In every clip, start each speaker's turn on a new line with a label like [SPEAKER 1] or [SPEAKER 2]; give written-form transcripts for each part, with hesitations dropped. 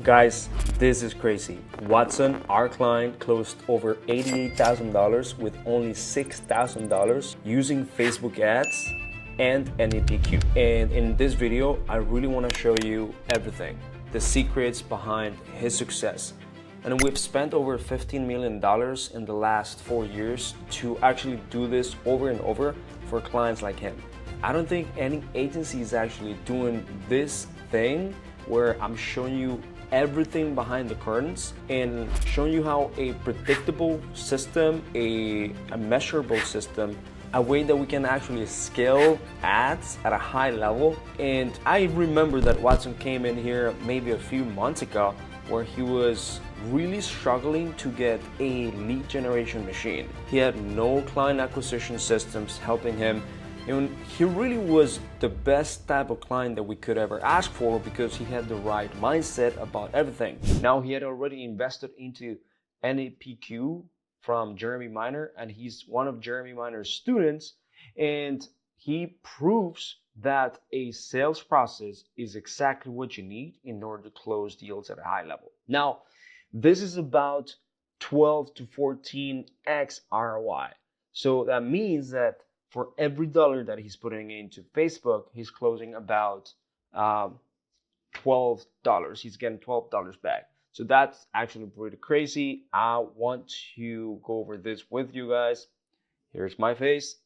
[SPEAKER 1] Guys, this is crazy. Watson, our client, closed over $88,000 with only $6,000 using Facebook ads and NEPQ. And in this video, I really want to show you everything, the secrets behind his success. And we've spent over $15 million in the last 4 years to actually do this over and over for clients like him. I don't think any agency is actually doing this thing where I'm showing you everything behind the curtains and showing you how a predictable system, a measurable system, a way that we can actually scale ads at a high level. And I remember that Watson came in here maybe a few months ago where he was really struggling to get a lead generation machine. He had no client acquisition systems helping him. And he really was the best type of client that we could ever ask for because he had the right mindset about everything. Now he had already invested into NEPQ from Jeremy Miner, and he's one of Jeremy Miner's students, and he proves that a sales process is exactly what you need in order to close deals at a high level. Now, this is about 12 to 14x ROI. So that means that for every dollar that he's putting into Facebook, he's closing about $12. He's getting $12 back. So that's actually pretty crazy. I want to go over this with you guys. Here's my face,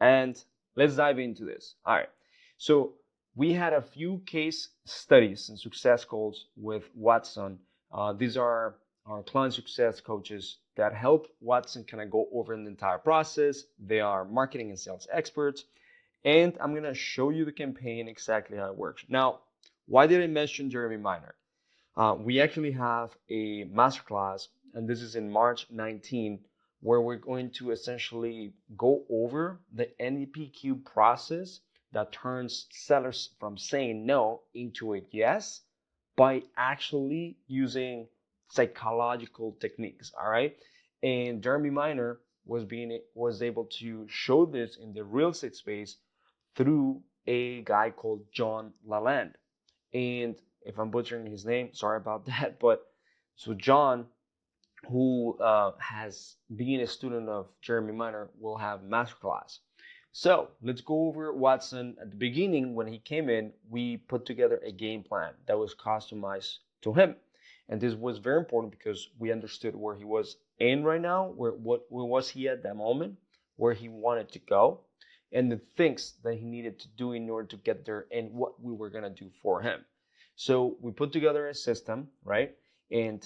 [SPEAKER 1] and let's dive into this. All right. So we had a few case studies and success calls with Watson. These are our client success coaches that help Watson kind of go over the entire process. They are marketing and sales experts. And I'm going to show you the campaign exactly how it works. Now, why did I mention Jeremy Miner? We actually have a masterclass, and this is in March 19, where we're going to essentially go over the NEPQ process that turns sellers from saying no into a yes by actually using psychological techniques. All right. And Jeremy Miner was able to show this in the real estate space through a guy called John Lalande. And if I'm butchering his name, sorry about that. But so John, who has been a student of Jeremy Miner, will have masterclass. So let's go over Watson. At the beginning, when he came in, we put together a game plan that was customized to him. And this was very important because we understood where he was in right now, where was he at that moment, where he wanted to go, and the things that he needed to do in order to get there and what we were going to do for him. So we put together a system, right? And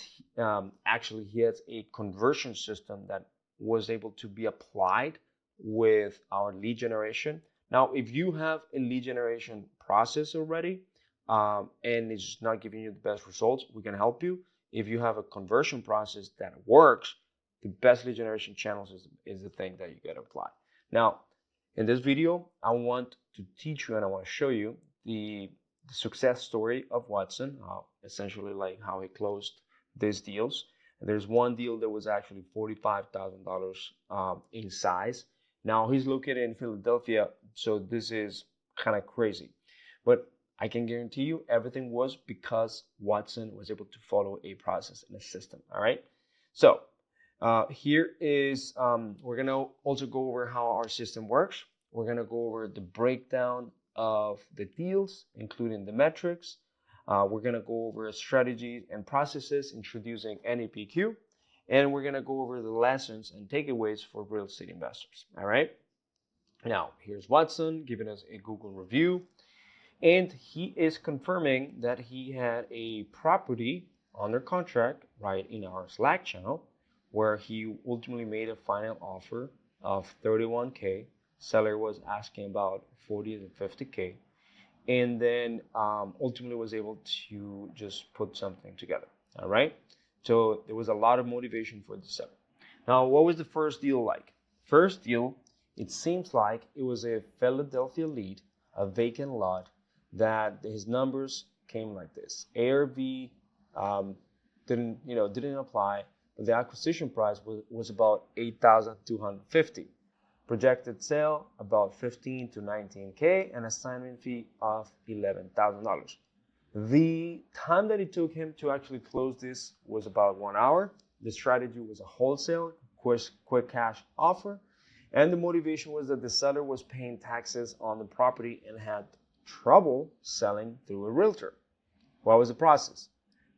[SPEAKER 1] actually he has a conversion system that was able to be applied with our lead generation. Now, if you have a lead generation process already, and it's not giving you the best results, we can help you. If you have a conversion process that works, the best lead generation channels is the thing that you get to apply. Now, in this video, I want to teach you and I want to show you the success story of Watson, essentially like how he closed these deals. And there's one deal that was actually $45,000 in size. Now he's located in Philadelphia, so this is kind of crazy. But I can guarantee you everything was because Watson was able to follow a process and a system. All right. So here is, we're going to also go over how our system works. We're going to go over the breakdown of the deals, including the metrics. We're going to go over strategies and processes, introducing NEPQ. And we're going to go over the lessons and takeaways for real estate investors. All right. Now, here's Watson giving us a Google review. And he is confirming that he had a property under contract right in our Slack channel where he ultimately made a final offer of 31K. Seller was asking about 40 to 50K. And then ultimately was able to just put something together. All right. So there was a lot of motivation for the seller. Now, what was the first deal like? First deal, it seems like it was a Philadelphia lead, a vacant lot, that his numbers came like this. ARV didn't apply, but the acquisition price was about $8,250. Projected sale about 15 to 19K, and assignment fee of $11,000. The time that it took him to actually close this was about 1 hour. The strategy was a wholesale, quick cash offer. And the motivation was that the seller was paying taxes on the property and had trouble selling through a realtor. What was the process?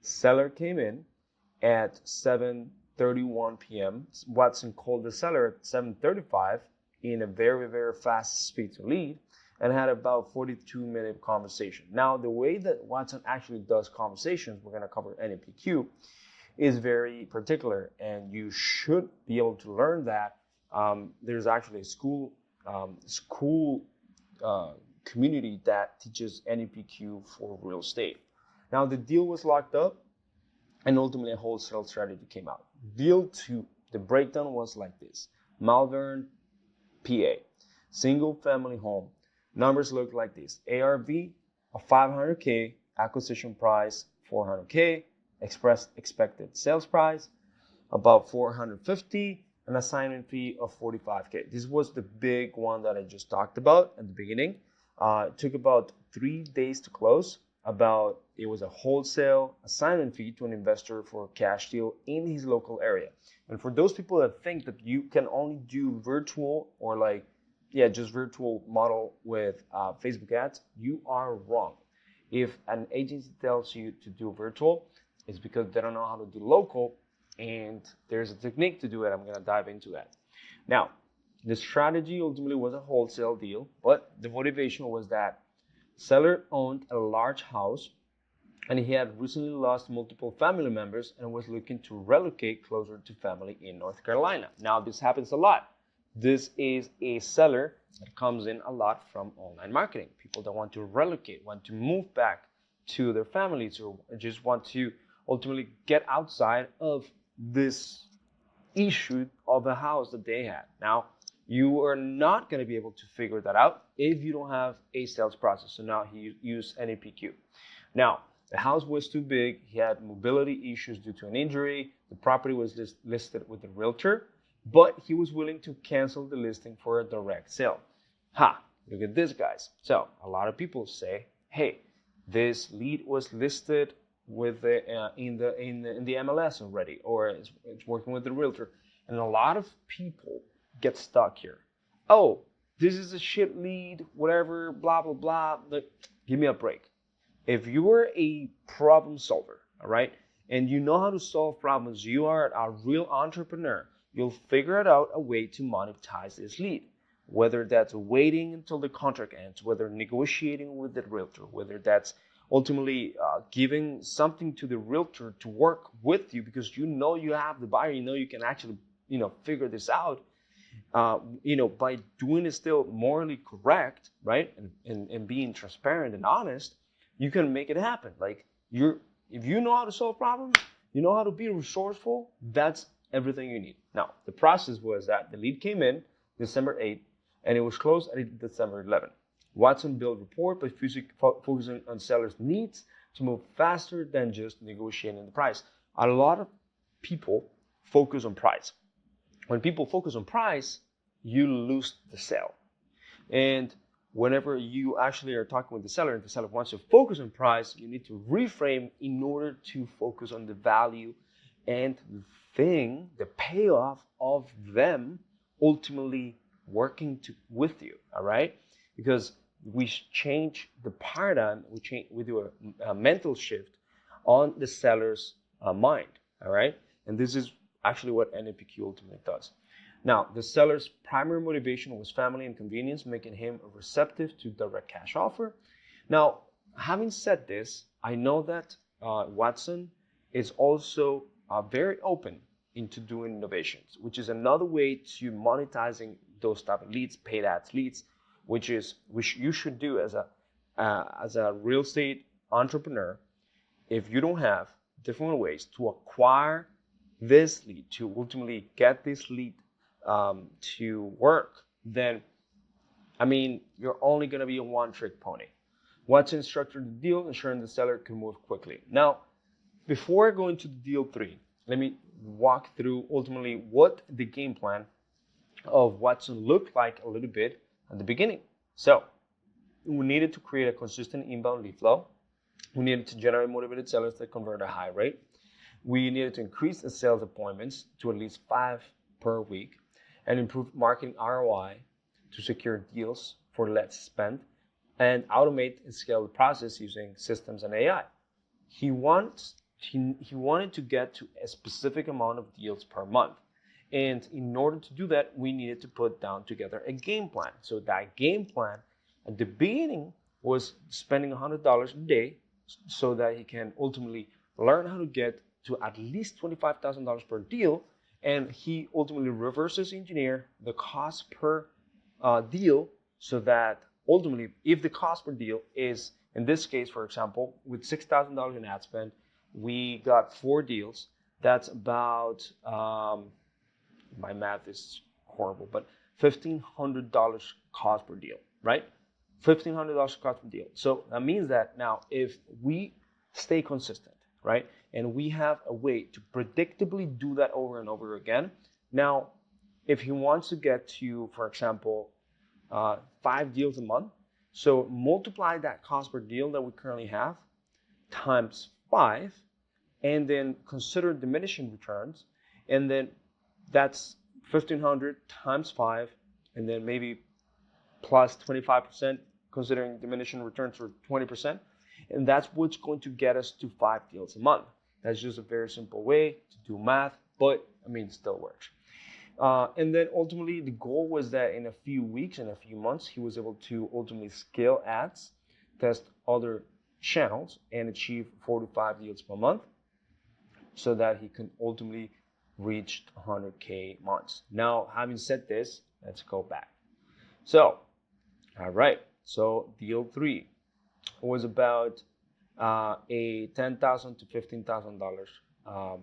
[SPEAKER 1] Seller came in at 7:31 p.m. Watson called the seller at 7:35 in a very, very fast speed to lead and had about 42-minute conversation. Now, the way that Watson actually does conversations, we're going to cover NEPQ, is very particular, and you should be able to learn that. There's actually a school community that teaches NEPQ for real estate. Now, the deal was locked up, and ultimately a wholesale strategy came out. Deal 2, the breakdown was like this. Malvern, PA, single family home. Numbers look like this. ARV of 500K, acquisition price 400K, expressed expected sales price about 450, an assignment fee of 45K. This was the big one that I just talked about at the beginning. It took about 3 days to close. It was a wholesale assignment fee to an investor for a cash deal in his local area. And for those people that think that you can only do virtual or just virtual model with Facebook ads, you are wrong. If an agency tells you to do virtual, it's because they don't know how to do local, and there's a technique to do it. I'm going to dive into that. Now, the strategy ultimately was a wholesale deal, but the motivation was that seller owned a large house and he had recently lost multiple family members and was looking to relocate closer to family in North Carolina. Now, this happens a lot. This is a seller that comes in a lot from online marketing. People that want to relocate, want to move back to their families, or just want to ultimately get outside of this issue of a house that they had. Now, you are not going to be able to figure that out if you don't have a sales process. So now he used NEPQ. Now, the house was too big. He had mobility issues due to an injury. The property was listed with a realtor, but he was willing to cancel the listing for a direct sale. Look at this, guys. So a lot of people say, hey, this lead was listed with in the MLS already, or it's working with the realtor. And a lot of people get stuck here. Oh, this is a shit lead, whatever, blah, blah, blah. Give me a break. If you are a problem solver, all right, and you know how to solve problems, you are a real entrepreneur, you'll figure it out a way to monetize this lead. Whether that's waiting until the contract ends, whether negotiating with the realtor, whether that's ultimately giving something to the realtor to work with you because you know you have the buyer, you know you can actually figure this out. By doing it still morally correct, right, and being transparent and honest, you can make it happen. If you know how to solve problems, you know how to be resourceful, that's everything you need. Now, the process was that the lead came in December 8th, and it was closed at December 11th. Watson built rapport by focusing on sellers' needs to move faster than just negotiating the price. A lot of people focus on price. When people focus on price, you lose the sale. And whenever you actually are talking with the seller and the seller wants to focus on price, you need to reframe in order to focus on the value and the payoff of them ultimately working with you, all right? Because we change the paradigm, we do a mental shift on the seller's mind, all right? And this is actually what NEPQ ultimately does. Now, the seller's primary motivation was family and convenience, making him receptive to direct cash offer. Now, having said this, I know that Watson is also very open into doing innovations, which is another way to monetizing those type of leads, paid ads leads, which you should do as a real estate entrepreneur. If you don't have different ways to acquire this lead, to ultimately get this lead to work, then you're only going to be a one-trick pony. Watson structured the deal, ensuring the seller can move quickly. Now, before I go into the deal 3, let me walk through ultimately what the game plan of Watson looked like a little bit at the beginning. So we needed to create a consistent inbound lead flow. We needed to generate motivated sellers that convert at a high rate. We needed to increase the sales appointments to at least 5 per week and improve marketing ROI to secure deals for less spend and automate and scale the process using systems and AI. He wanted to get to a specific amount of deals per month. And in order to do that, we needed to put down together a game plan. So that game plan at the beginning was spending $100 a day so that he can ultimately learn how to get to at least $25,000 per deal. And he ultimately reverses engineer the cost per deal so that ultimately, if the cost per deal is, in this case, for example, with $6,000 in ad spend, we got 4 deals. That's about, my math is horrible, but $1,500 cost per deal, right? $1,500 cost per deal. So that means that now if we stay consistent, right, and we have a way to predictably do that over and over again, now if he wants to get to, for example, 5 deals a month, so multiply that cost per deal that we currently have times 5, and then consider diminishing returns, and then that's 1,500 times 5, and then maybe plus 25%, considering diminishing returns for 20%, and that's what's going to get us to 5 deals a month. That's just a very simple way to do math, but I mean, it still works. And then ultimately, the goal was that in a few weeks, in a few months, he was able to ultimately scale ads, test other channels, and achieve 45 deals per month so that he can ultimately reach 100K months. Now, having said this, let's go back. So, all right. So deal 3 was about a $10,000 to $15,000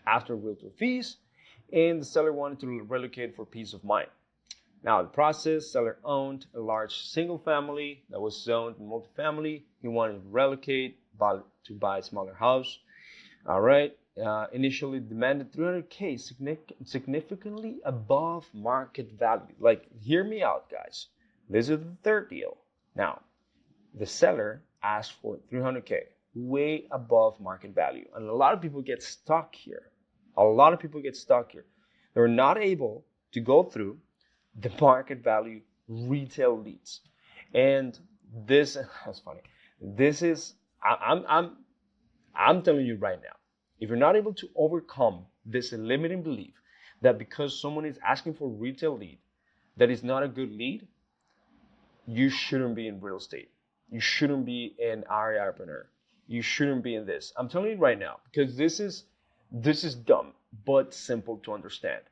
[SPEAKER 1] after realtor fees, and the seller wanted to relocate for peace of mind. Now, the process, seller owned a large single family that was zoned in multifamily. He wanted to relocate to buy a smaller house. All right. Initially demanded 300K, significantly above market value. Like, hear me out, guys. This is the third deal. Now, the seller asked for 300K, way above market value. And a lot of people get stuck here. They're not able to go through the market value retail leads. And this, that's funny. This is, I'm telling you right now, if you're not able to overcome this limiting belief that because someone is asking for a retail lead, that is not a good lead, you shouldn't be in real estate. You shouldn't be an REI entrepreneur. You shouldn't be in this. I'm telling you right now, because this is dumb, but simple to understand.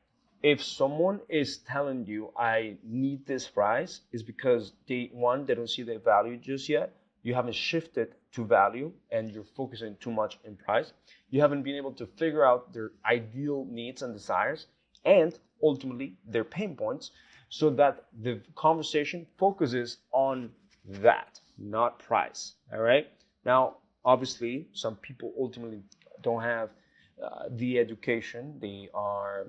[SPEAKER 1] If someone is telling you, I need this price, is because they don't see the value just yet. You haven't shifted to value and you're focusing too much in price. You haven't been able to figure out their ideal needs and desires and ultimately their pain points so that the conversation focuses on that, not price. All right. Now, obviously, some people ultimately don't have the education. They are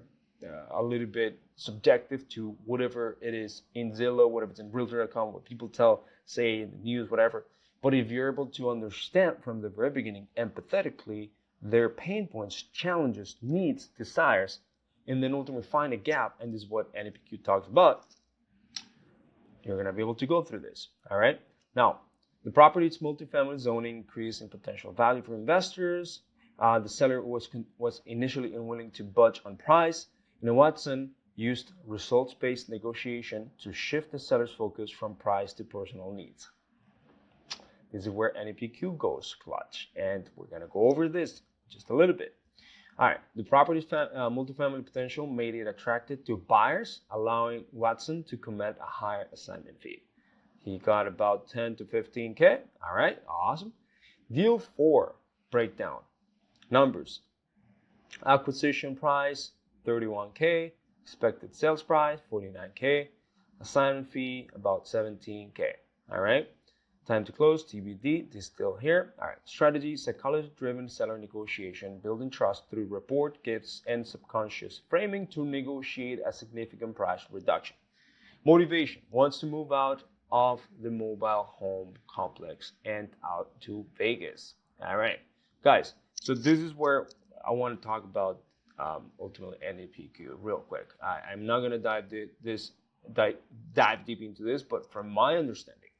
[SPEAKER 1] a little bit subjective to whatever it is in Zillow, whatever it's in Realtor.com, what people say in the news, whatever. But if you're able to understand from the very beginning, empathetically, their pain points, challenges, needs, desires, and then ultimately find a gap, and this is what NEPQ talks about, you're going to be able to go through this. All right. Now, the property's multifamily zoning increase in potential value for investors. The seller was initially unwilling to budge on price. And Watson used results-based negotiation to shift the seller's focus from price to personal needs. This is where NEPQ goes clutch, and we're going to go over this just a little bit. All right, the property's multifamily potential made it attractive to buyers, allowing Watson to command a higher assignment fee. He got about 10 to 15K. All right, awesome. Deal 4 breakdown. Numbers. Acquisition price, 31K. Expected sales price, 49K. Assignment fee, about 17K. All right. Time to close, TBD, this is still here. All right, strategy, psychology-driven seller negotiation, building trust through rapport, gifts, and subconscious framing to negotiate a significant price reduction. Motivation, wants to move out of the mobile home complex and out to Vegas. All right, guys. So this is where I want to talk about ultimately NEPQ real quick. I'm not gonna dive deep into this, but from my understanding,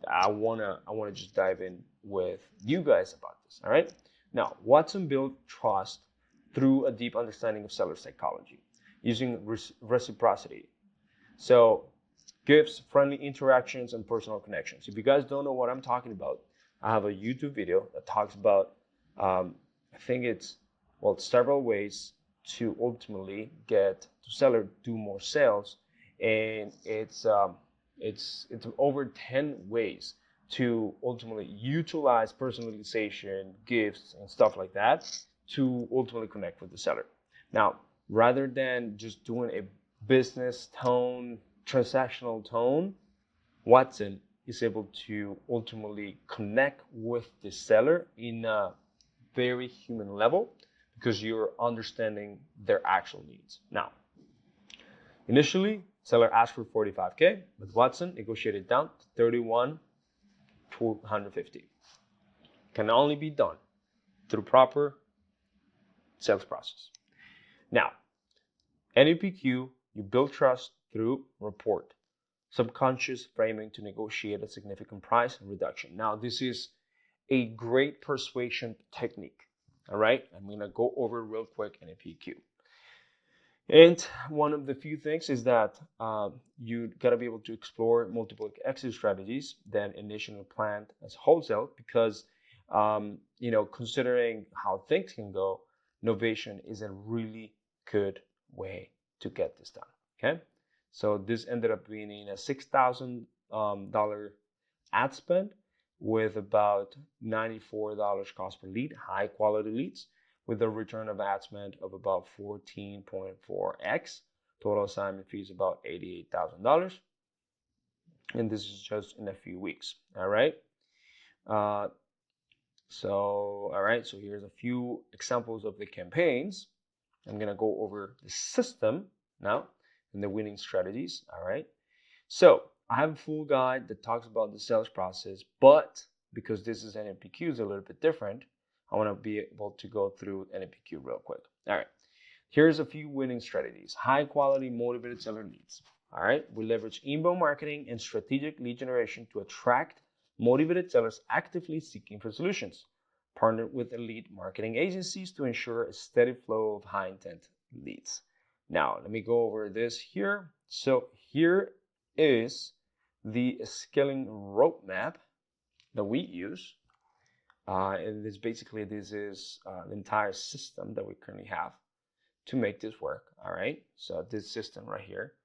[SPEAKER 1] I wanna just dive in with you guys about this. All right. Now, Watson built trust through a deep understanding of seller psychology using reciprocity. So gifts, friendly interactions, and personal connections. If you guys don't know what I'm talking about, I have a YouTube video that talks about, I think it's, well, several ways to ultimately get to seller do more sales, and it's over 10 ways to ultimately utilize personalization, gifts, and stuff like that to ultimately connect with the seller. Now, rather than just doing a business tone, transactional tone, Watson is able to ultimately connect with the seller in a very human level because you're understanding their actual needs. Now, initially, seller asked for 45K, but Watson negotiated down to 31 to 150. Can only be done through proper sales process. Now, NEPQ, you build trust through rapport, subconscious framing to negotiate a significant price reduction. Now, this is a great persuasion technique. All right, I'm going to go over real quick NEPQ. And one of the few things is that you got to be able to explore multiple exit strategies than initially planned as wholesale because, considering how things can go, innovation is a really good way to get this done. Okay, so this ended up being a $6,000 ad spend with about $94 cost per lead, high quality leads, with a return of ad spend of about 14.4x. Total assignment fees about $88,000. And this is just in a few weeks. All right. So here's a few examples of the campaigns. I'm going to go over the system now and the winning strategies. All right. So I have a full guide that talks about the sales process, but because this is NEPQ is a little bit different, I want to be able to go through NEPQ real quick. All right. Here's a few winning strategies. High quality motivated seller leads. All right. We leverage inbound marketing and strategic lead generation to attract motivated sellers actively seeking for solutions. Partner with elite marketing agencies to ensure a steady flow of high intent leads. Now, let me go over this here. So here is the scaling roadmap that we use. And this is the entire system that we currently have to make this work. All right. So this system right here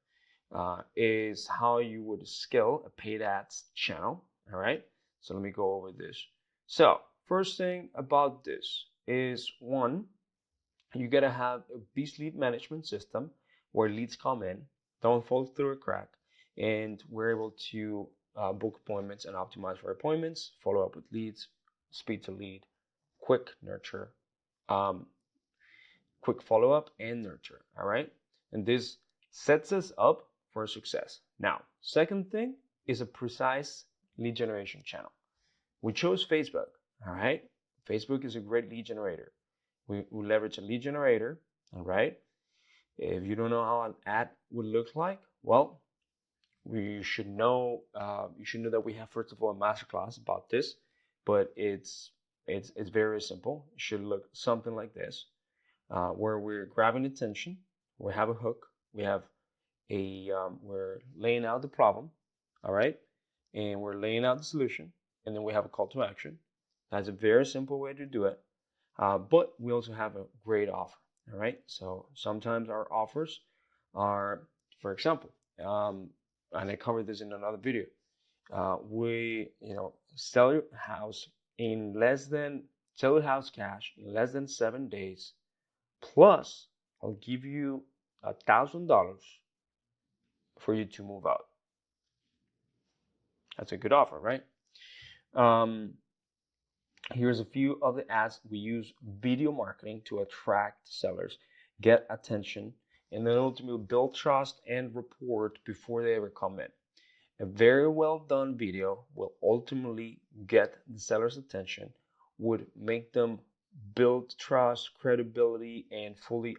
[SPEAKER 1] is how you would scale a paid ads channel. All right. So let me go over this. So first thing about this is one, you gotta have a beast lead management system where leads come in, don't fall through a crack, and we're able to book appointments and optimize for appointments, follow up with leads, speed to lead, quick nurture, quick follow up and nurture. All right, and this sets us up for success. Now, second thing is a precise lead generation channel. We chose Facebook. All right, Facebook is a great lead generator. We leverage a lead generator. All right. If you don't know how an ad would look like, well, you should know that we have, first of all, a masterclass about this, but it's very simple. It should look something like this, where we're grabbing attention. We have a hook. We have we're laying out the problem, all right, and we're laying out the solution, and then we have a call to action. That's a very simple way to do it. But we also have a great offer. All right. So sometimes our offers are, for example, and I covered this in another video. Sell your house sell your house cash in less than 7 days. Plus, I'll give you $1,000 for you to move out. That's a good offer, right? Here's a few of the ads. We use video marketing to attract sellers, get attention, and then ultimately build trust and rapport before they ever come in. A very well done video will ultimately get the seller's attention, would make them build trust, credibility, and fully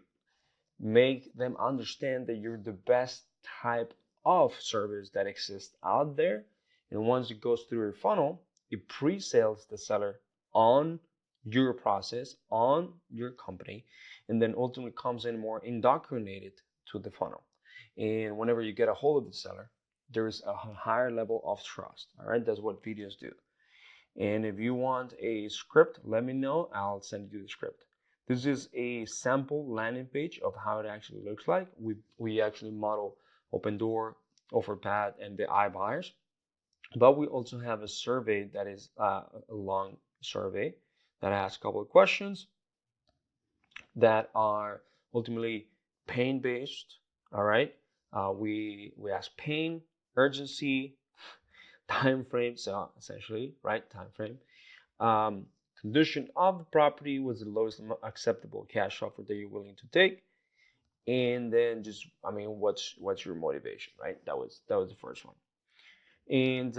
[SPEAKER 1] make them understand that you're the best type of service that exists out there. And once it goes through your funnel, it pre-sales the seller on your process, on your company, and then ultimately comes in more indoctrinated to the funnel. And whenever you get a hold of the seller, there's a higher level of trust. All right, that's what videos do. And if you want a script, let me know. I'll send you the script. This is a sample landing page of how it actually looks like. We actually model Open Door, OfferPad, and the iBuyers. But we also have a survey that is a long survey that asks a couple of questions that are ultimately pain based. All right. We ask pain, urgency, time frame. So essentially, right, time frame. Condition of the property was the lowest acceptable cash offer that you're willing to take, and then just, I mean, what's your motivation, right? That was the first one. And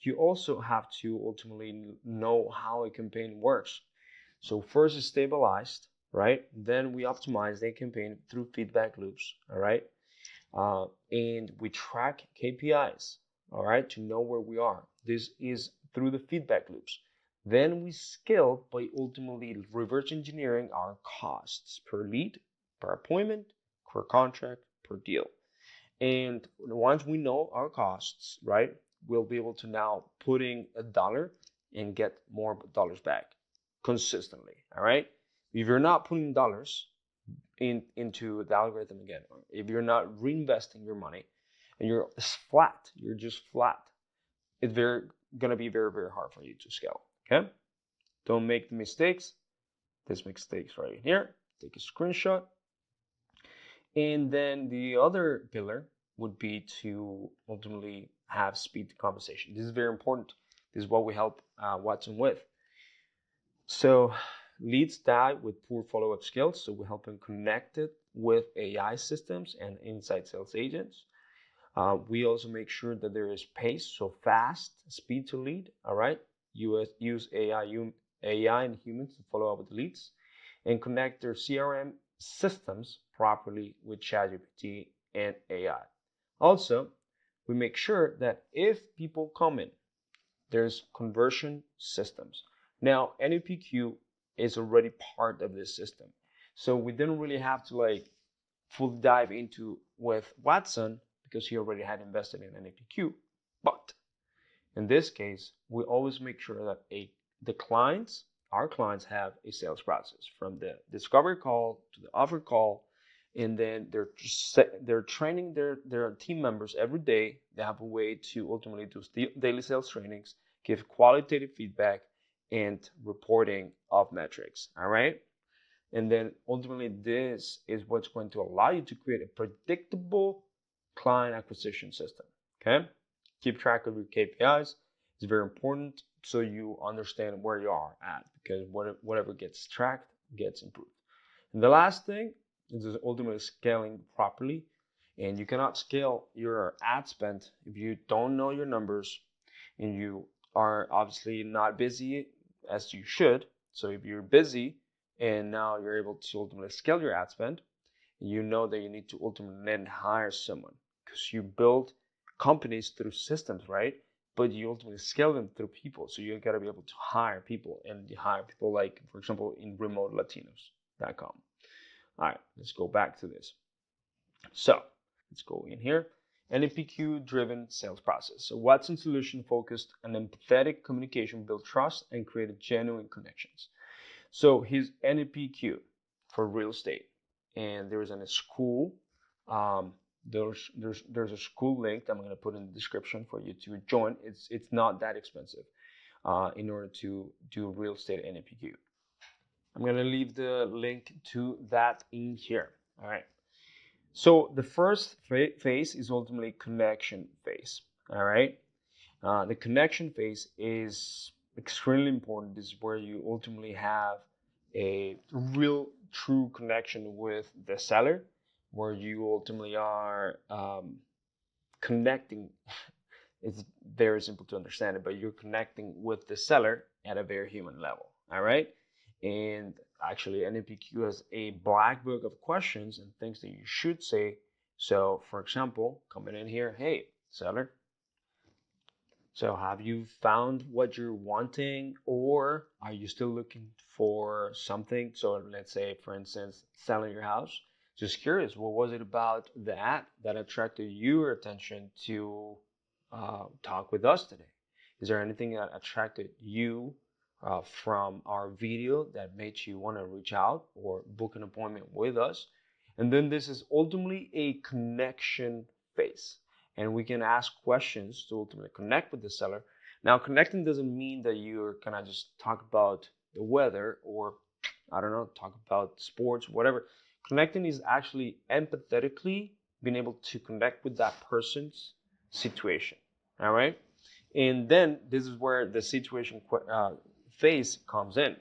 [SPEAKER 1] you also have to ultimately know how a campaign works. So first is stabilized, right? Then we optimize the campaign through feedback loops, all right? And we track KPIs, all right, to know where we are. This is through the feedback loops. Then we scale by ultimately reverse engineering our costs per lead, per appointment, per contract, per deal. And once we know our costs, right, we'll be able to now put in $1 and get more dollars back consistently. All right. If you're not putting dollars into the algorithm again, or if you're not reinvesting your money and you're flat, you're just flat, it's gonna be very, very hard for you to scale. Okay. Don't make the mistakes. This mistakes right here. Take a screenshot. And then the other pillar would be to ultimately have speed to conversation. This is very important. This is what we help Watson with. So leads die with poor follow-up skills. So we help them connect it with AI systems and inside sales agents. We also make sure that there is pace, so fast, speed to lead. All right. Use AI and humans to follow up with leads and connect their CRM systems properly with ChatGPT and AI. Also, we make sure that if people come in, there's conversion systems. Now, NEPQ is already part of this system. So we didn't really have to like full dive into with Watson because he already had invested in NEPQ. But in this case, we always make sure that our clients have a sales process from the discovery call to the offer call, and then they're training their team members every day. They have a way to ultimately do daily sales trainings, give qualitative feedback, and reporting of metrics. All right. And then ultimately, this is what's going to allow you to create a predictable client acquisition system. Okay. Keep track of your KPIs. It's very important so you understand where you are at, because whatever gets tracked gets improved. And the last thing is ultimately scaling properly. And you cannot scale your ad spend if you don't know your numbers and you are obviously not busy as you should. So if you're busy and now you're able to ultimately scale your ad spend, you know that you need to ultimately then hire someone, because you build companies through systems, right? But you ultimately scale them through people. So you got to be able to hire people, and you hire people like, for example, in remotelatinos.com. All right, let's go back to this. So let's go in here. NEPQ driven sales process. So Watson solution focused on empathetic communication, build trust, and create genuine connections. So his NEPQ for real estate, and there's a school. There's a school link that I'm going to put in the description for you to join. It's not that expensive in order to do real estate NEPQ. I'm going to leave the link to that in here. All right. So the first phase is ultimately connection phase. All right. The connection phase is extremely important. This is where you ultimately have a real true connection with the seller, where you ultimately are connecting It's very simple to understand it, but you're connecting with the seller at a very human level. All right. And actually, NEPQ has a black book of questions and things that you should say. So, for example, coming in here, hey, seller, so have you found what you're wanting, or are you still looking for something? So let's say, for instance, selling your house. Just curious, what was it about that attracted your attention to talk with us today? Is there anything that attracted you from our video that made you want to reach out or book an appointment with us? And then this is ultimately a connection phase, and we can ask questions to ultimately connect with the seller. Now, connecting doesn't mean that you're gonna just talk about the weather or, I don't know, talk about sports, whatever. Connecting is actually empathetically being able to connect with that person's situation. All right. And then this is where the situation phase comes in.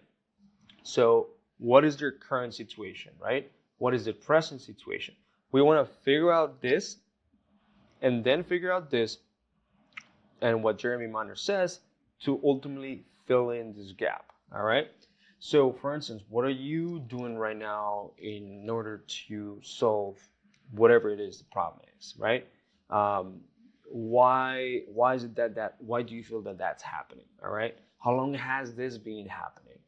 [SPEAKER 1] So, what is their current situation, right? What is the present situation? We want to figure out this and then figure out this and what Jeremy Miner says to ultimately fill in this gap. All right. So, for instance, what are you doing right now in order to solve whatever it is the problem is, right? Um, why is it that why do you feel that that's happening? All right. How long has this been happening?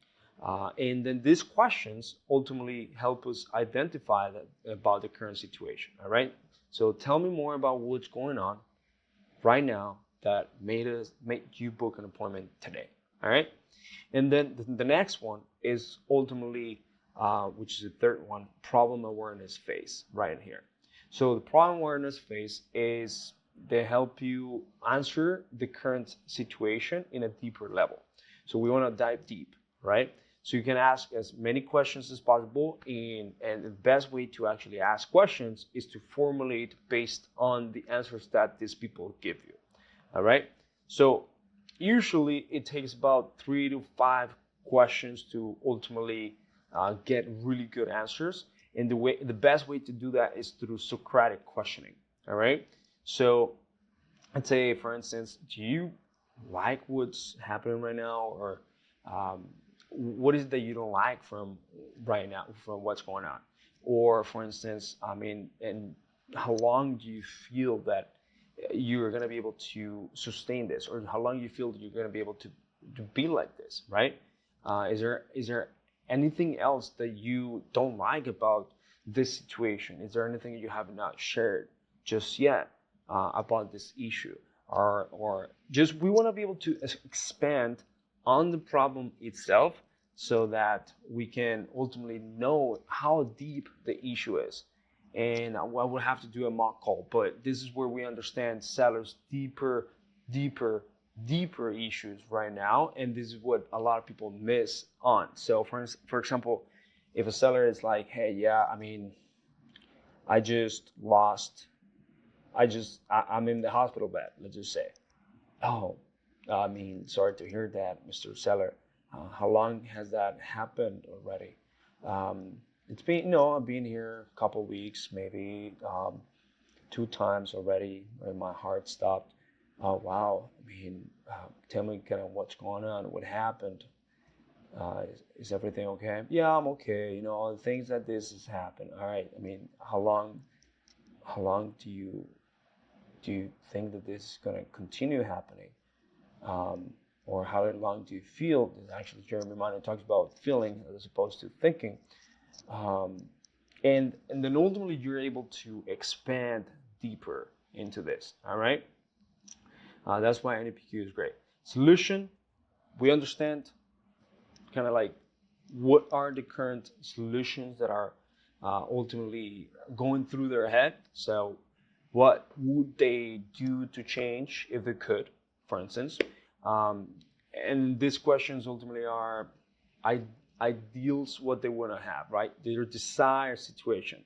[SPEAKER 1] And then these questions ultimately help us identify that about the current situation. All right. So tell me more about what's going on right now that made you book an appointment today. All right. And then the next one is ultimately, which is the third one, problem awareness phase right in here. So the problem awareness phase is they help you answer the current situation in a deeper level. So we want to dive deep, right? So you can ask as many questions as possible, and the best way to actually ask questions is to formulate based on the answers that these people give you. All right. So usually it takes about 3 to 5 questions to ultimately get really good answers. And the best way to do that is through Socratic questioning. All right. So let's say, for instance, do you like what's happening right now, or um, what is it that you don't like from right now, from what's going on? Or, for instance, I mean, and how long do you feel that you're going to be able to sustain this, or how long you feel that you're going to be able to be like this, right? Is there anything else that you don't like about this situation? Is there anything you have not shared just yet about this issue, or just we want to be able to expand on the problem itself so that we can ultimately know how deep the issue is. And I would have to do a mock call, but this is where we understand sellers deeper deeper issues right now, and this is what a lot of people miss on. So for example, if a seller is like, hey, yeah, I mean, I just lost I'm in the hospital bed, let's just say. Oh, I mean, sorry to hear that, Mr. Seller. How long has that happened already? Um, it's been, I've been here a couple weeks, maybe 2 times already, and my heart stopped. Oh, wow. I mean, tell me kind of what's going on, what happened. Is everything okay? Yeah, I'm okay. All the things that this has happened. All right. I mean, how long do you think that this is going to continue happening? Or how long do you feel? Actually, Jeremy Miner talks about feeling as opposed to thinking. Um, and then ultimately you're able to expand deeper into this. All right. That's why NEPQ is great. Solution, we understand kind of like what are the current solutions that are ultimately going through their head. So what would they do to change if they could, for instance? Um, and these questions ultimately are ideals, what they want to have, right? Their desired situation.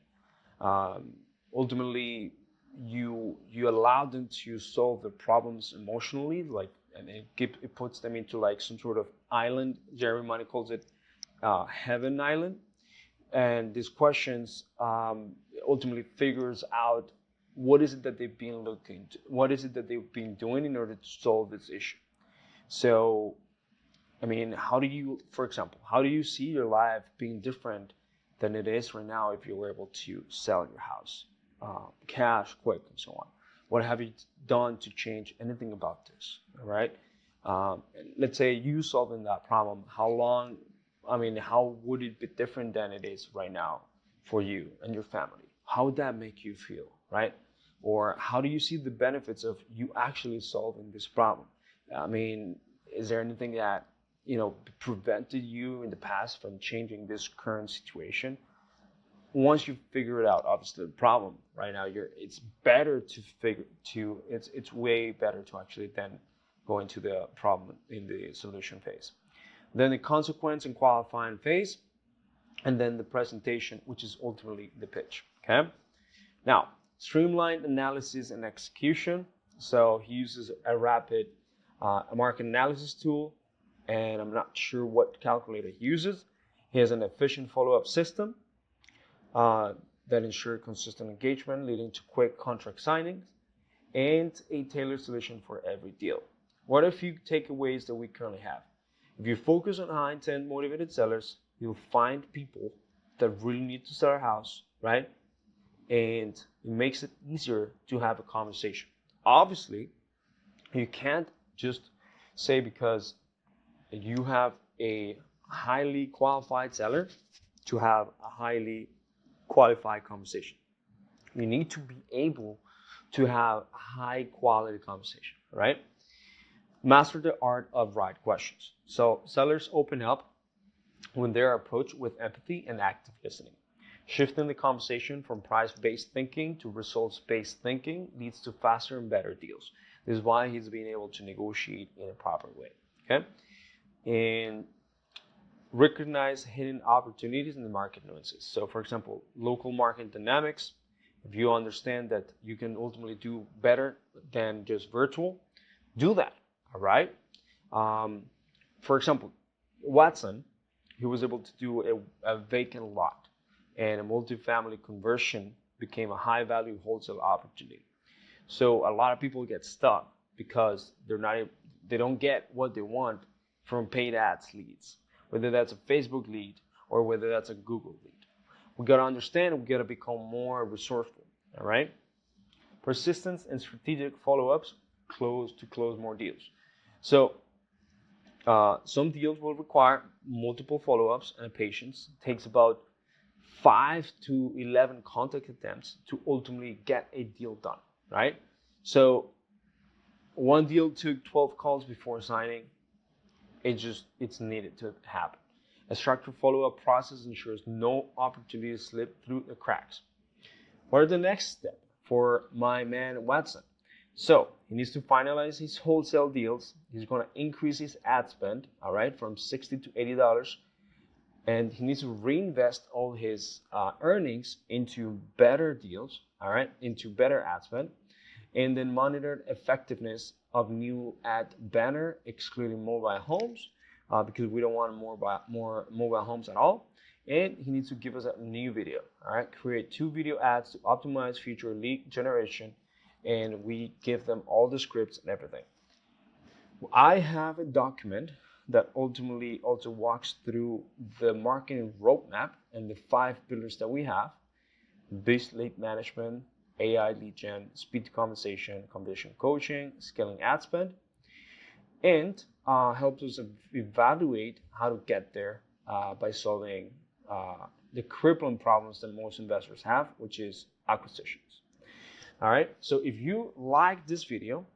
[SPEAKER 1] Um, Ultimately, you allow them to solve the problems emotionally, like, and it puts them into like some sort of island. Jeremy Money calls it heaven island. And these questions ultimately figures out what is it that they've been looking to, what is it that they've been doing in order to solve this issue. So, I mean, for example, how do you see your life being different than it is right now if you were able to sell your house, cash, quick, and so on? What have you done to change anything about this? All right. Let's say you solving that problem. How would it be different than it is right now for you and your family? How would that make you feel, right? Or how do you see the benefits of you actually solving this problem? I mean, is there anything that, prevented you in the past from changing this current situation? Once you figure it out, obviously the problem right now, it's better to it's way better to actually then go into the problem in the solution phase. Then the consequence and qualifying phase, and then the presentation, which is ultimately the pitch. Okay. Now, streamlined analysis and execution. So he uses a rapid market analysis tool, and I'm not sure what calculator he uses. He has an efficient follow-up system that ensure consistent engagement, leading to quick contract signings, and a tailored solution for every deal. What are a few takeaways that we currently have? If you focus on high intent motivated sellers, you'll find people that really need to sell a house, right? And it makes it easier to have a conversation. Obviously, you can't just say because you have a highly qualified seller to have a highly qualified conversation. You need to be able to have a high quality conversation, right? Master the art of right questions. So sellers open up when they're approached with empathy and active listening. Shifting the conversation from price-based thinking to results-based thinking leads to faster and better deals. This is why he's being able to negotiate in a proper way. Okay? And recognize hidden opportunities in the market nuances. So, for example, local market dynamics. If you understand that you can ultimately do better than just virtual, do that. All right. For example, Watson, he was able to do a vacant lot, and a multifamily conversion became a high-value wholesale opportunity. So a lot of people get stuck because they don't get what they want from paid ads leads, whether that's a Facebook lead or whether that's a Google lead. We got to understand, we got to become more resourceful, all right? Persistence and strategic follow-ups to close more deals. So some deals will require multiple follow-ups and patience. It takes about 5 to 11 contact attempts to ultimately get a deal done, right? So one deal took 12 calls before signing. It's needed to happen. A structured follow-up process ensures no opportunity to slip through the cracks. What are the next steps for my man Watson? So he needs to finalize his wholesale deals. He's going to increase his ad spend, all right, from $60 to $80. And he needs to reinvest all his earnings into better deals, all right, into better ad spend. And then monitor effectiveness of new ad banner, excluding mobile homes, because we don't want more mobile homes at all. And he needs to give us a new video, all right? Create 2 video ads to optimize future lead generation, and we give them all the scripts and everything. I have a document that ultimately also walks through the marketing roadmap and the 5 pillars that we have: base lead management, AI lead gen, speed to conversation, conversion coaching, scaling ad spend, and helps us evaluate how to get there by solving the crippling problems that most investors have, which is acquisitions. All right, so if you like this video,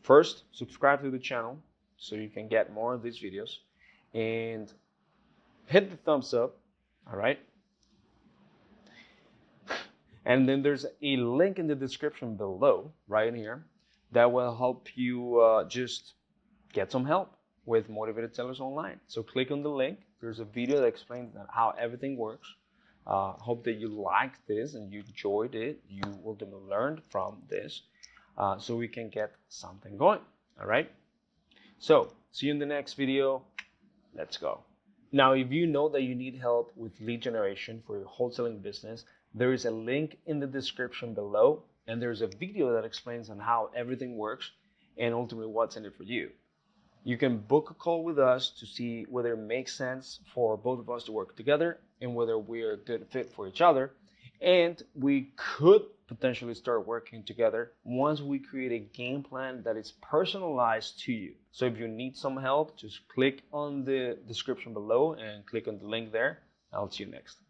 [SPEAKER 1] first subscribe to the channel so you can get more of these videos, and hit the thumbs up, all right? And then there's a link in the description below, right in here, that will help you just get some help with Motivated Sellers Online. So click on the link. There's a video that explains how everything works. Hope that you liked this and you enjoyed it. You ultimately learned from this, so we can get something going, all right? So see you in the next video. Let's go. Now, if you know that you need help with lead generation for your wholesaling business, there is a link in the description below and there's a video that explains on how everything works and ultimately what's in it for you. You can book a call with us to see whether it makes sense for both of us to work together and whether we're a good fit for each other. And we could potentially start working together once we create a game plan that is personalized to you. So if you need some help, just click on the description below and click on the link there. I'll see you next.